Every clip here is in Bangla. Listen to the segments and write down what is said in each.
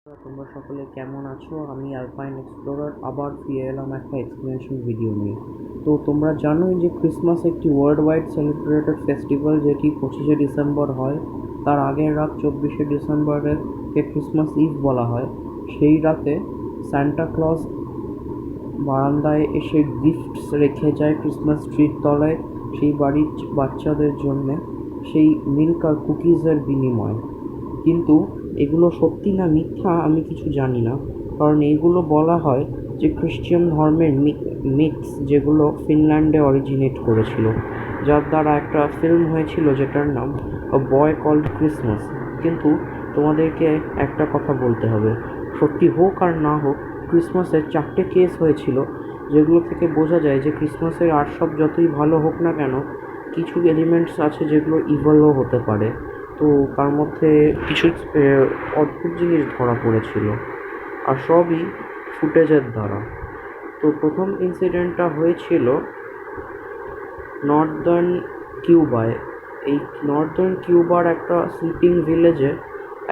তোমরা সকলে কেমন আছো? আমি আলপাইন এক্সপ্লোরার আবার ফিরে এলাম একটা এক্সপ্লেনেশন ভিডিও নিয়ে। তো তোমরা জানোই যে ক্রিসমাস একটি ওয়ার্ল্ড ওয়াইড সেলিব্রেটেড ফেস্টিভ্যাল, যেটি 25শে ডিসেম্বর হয়। তার আগের রাত 24শে ডিসেম্বরকে ক্রিসমাস ইভ বলা হয়। সেই রাতে সান্টা ক্লজ বারান্দায় এসে গিফটস রেখে যায় ক্রিসমাস ট্রির তলায় সেই বাড়ির বাচ্চাদের জন্যে, সেই মিল্ক আর কুকিজের বিনিময়ে। কিন্তু এগুলো সত্যি না মিথ্যা আমি কিছু জানি না, কারণ এইগুলো বলা হয় যে খ্রিশ্চান ধর্মের মিথস, যেগুলো ফিনল্যান্ডে অরিজিনেট করেছিল, যার দ্বারা একটা ফিল্ম হয়েছিল যেটার নাম আ বয় কল্ড ক্রিসমাস। কিন্তু তোমাদেরকে একটা কথা বলতে হবে, সত্যি হোক আর না হোক, ক্রিসমাসের 4টে কেস হয়েছিল, যেগুলো থেকে বোঝা যায় যে ক্রিসমাসের আর সব যতই ভালো হোক না কেন, কিছু এলিমেন্টস আছে যেগুলো ইভলও হতে পারে। তো তার মধ্যে কিছু অদ্ভুত জিনিস ধরা পড়েছিল, আর সবই ফুটেজের দ্বারা। তো প্রথম ইনসিডেন্টটা হয়েছিল নর্দার্ন কিউবায়। এই নর্দার্ন কিউবার একটা স্লিপিং ভিলেজে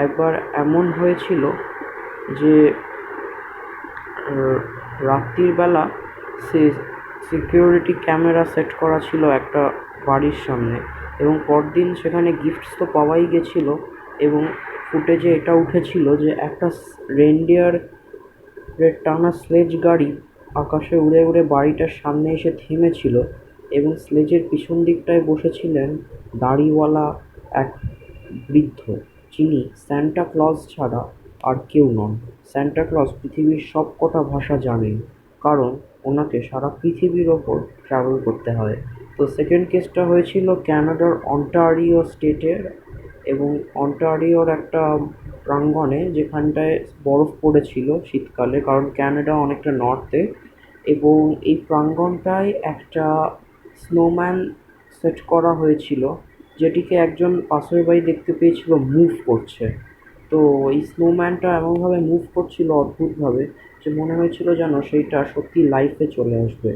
একবার এমন হয়েছিল যে রাত্রির বেলা সে সিকিউরিটি ক্যামেরা সেট করা ছিল একটা বাড়ির সামনে, এবং পরদিন সেখানে গিফটস তো পাওয়াই গেছিল, এবং ফুটেজে এটা উঠেছিল যে একটা রেনডিয়ারের টানা স্লেজ গাড়ি আকাশে উড়ে উড়ে বাড়িটার সামনে এসে থেমেছিল, এবং স্লেজের পিছন দিকটায় বসেছিলেন দাড়িওয়ালা এক বৃদ্ধ, যিনি স্যান্টা ক্লজ ছাড়া আর কেউ নন। স্যান্টা ক্লজ পৃথিবীর সবকটা ভাষা জানেন, কারণ ওনাকে সারা পৃথিবীর ওপর ট্রাভেল করতে হয়। তো সেকেন্ড কেসটা হয়েছিল ক্যানাডার অন্টারিও স্টেটের, এবং অন্টারিওর একটা প্রাঙ্গণে, যেখানটায় বরফ পড়েছিল শীতকালে, কারণ ক্যানাডা অনেকটা নর্থে। এবং এই প্রাঙ্গণটায় একটা স্নোম্যান সেট করা হয়েছিল, যেটিকে একজন পাসেরবাই দেখতে পেয়েছিল মুভ করছে। তো এই স্নোম্যানটা এমনভাবে মুভ করছিল অদ্ভুতভাবে যে মনে হয়েছিল যেন সেইটা সত্যি লাইফে চলে আসবে।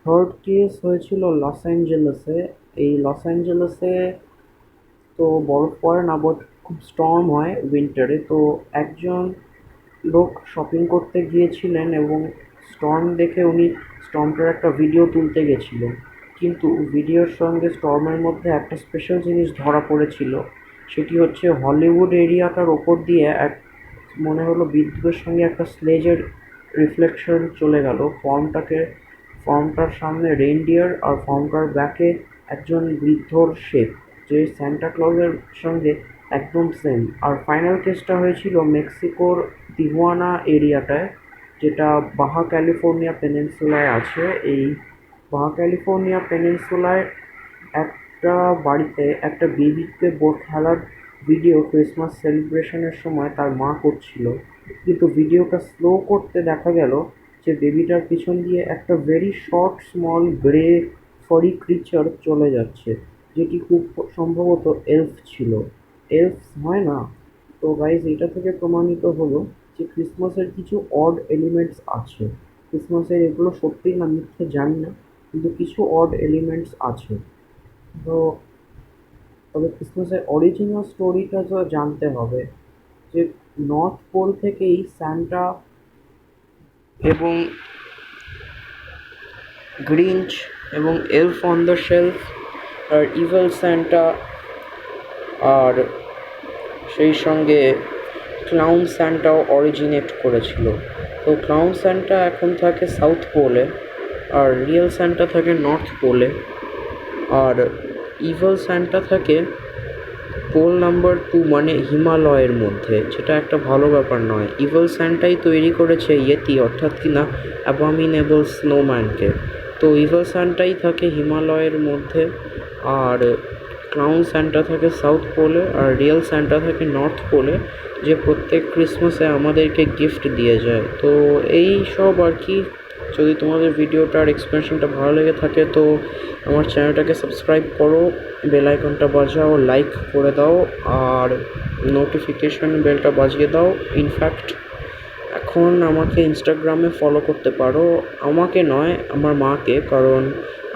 থার্ড কেস হয়েছিল লস অ্যাঞ্জেলেসে। এই লস অ্যাঞ্জেলেসে তো বরফ পড়ে না, বাট খুব স্টর্ম হয় উইন্টারে। তো একজন লোক শপিং করতে গিয়েছিলেন, এবং স্টর্ম দেখে উনি স্টর্মটার একটা ভিডিও তুলতে গেছিলেন। কিন্তু ভিডিওর সঙ্গে স্টর্মের মধ্যে একটা স্পেশাল জিনিস ধরা পড়েছিল, সেটি হচ্ছে হলিউড এরিয়াটার ওপর দিয়ে এক মনে হলো বিদ্যুতের সঙ্গে একটা স্লেজের রিফ্লেকশন চলে গেল ফর্মটার সামনে রেইনডিয়ার, আর ফর্মটার ব্যাকে একজন বৃদ্ধর শেপ, যে স্যান্টা ক্লজের সঙ্গে একদম সেম। আর ফাইনাল কেসটা হয়েছিল মেক্সিকোর তিহুয়ানা এরিয়াটায়, যেটা বাহা ক্যালিফোর্নিয়া পেনিনসুলায় আছে। এই বাহা ক্যালিফোর্নিয়া পেনিনসুলায় একটা বাড়িতে একটা বেবিকে বোট খেলার ভিডিও ক্রিসমাস সেলিব্রেশনের সময় তার মা করছিল, কিন্তু ভিডিওটা স্লো করতে দেখা গেল যে বেবিটার পিছন দিয়ে একটা very short small grey furry creature চলে যাচ্ছে, যেটি খুব সম্ভবত এলফ ছিল। এলফ হয় না? তো গাইজ, এটা থেকে প্রমাণিত হলো যে ক্রিসমাসের কিছু অড এলিমেন্টস আছে। ক্রিসমাসের এগুলো সত্যিই না মিথ্যে জানি না, কিন্তু কিছু অড এলিমেন্টস আছে। তো তবে ক্রিসমাসের অরিজিনাল স্টোরিটা তো জানতে হবে, যে নর্থ পোল থেকেই সান্টা এবং গ্রিঞ্চ এবং এলফ অন দ্য শেলফ আর ইভেল সান্টা, আর সেই সঙ্গে ক্লাউন সান্টাও অরিজিনেট করেছিল। তো ক্লাউন সান্টা এখন থাকে সাউথ পোলে, আর রিয়েল সান্টা থাকে নর্থ পোলে, আর ইভেল সান্টা থাকে পোল নাম্বার 2 মানে হিমালয়ের মধ্যে, যেটা একটা ভালো ব্যাপার নয়। ইভেল সান্টাই তৈরি করেছে ইয়েতি, অর্থাৎ কিনা অ্যাবমিনেবল স্নোম্যানকে। তো ইভেল সান্টাই থাকে হিমালয়ের মধ্যে, আর ক্লাউন সান্টা থাকে সাউথ পোলে, আর রিয়েল সান্টা থাকে নর্থ পোলে, যে প্রত্যেক ক্রিসমাসে আমাদেরকে গিফট দিয়ে যায়। তো এই সব আর কি। যদি তোমাদের ভিডিওটার এক্সপ্লেনেশনটা ভালো লেগে থাকে তো আমার চ্যানেলটাকে সাবস্ক্রাইব করো, বেল আইকনটা বাজাও, লাইক করে দাও, আর নোটিফিকেশন বেলটা বাজিয়ে দাও। ইনফ্যাক্ট এখন আমাকে ইনস্টাগ্রামে ফলো করতে পারো, আমাকে নয় আমার মাকে, কারণ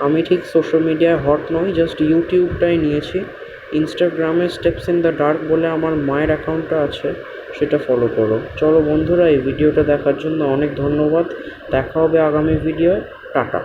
আমি ঠিক সোশ্যাল মিডিয়ায় হট নই, জাস্ট ইউটিউবটাই নিয়েছি। ইনস্টাগ্রামে স্টেপস ইন দ্য ডার্ক বলে আমার মায়ের অ্যাকাউন্টটা আছে, সেটা ফলো করো। চলো বন্ধুরা, এই ভিডিওটা দেখার জন্য অনেক ধন্যবাদ। দেখা হবে আগামী ভিডিওয়। টাটা।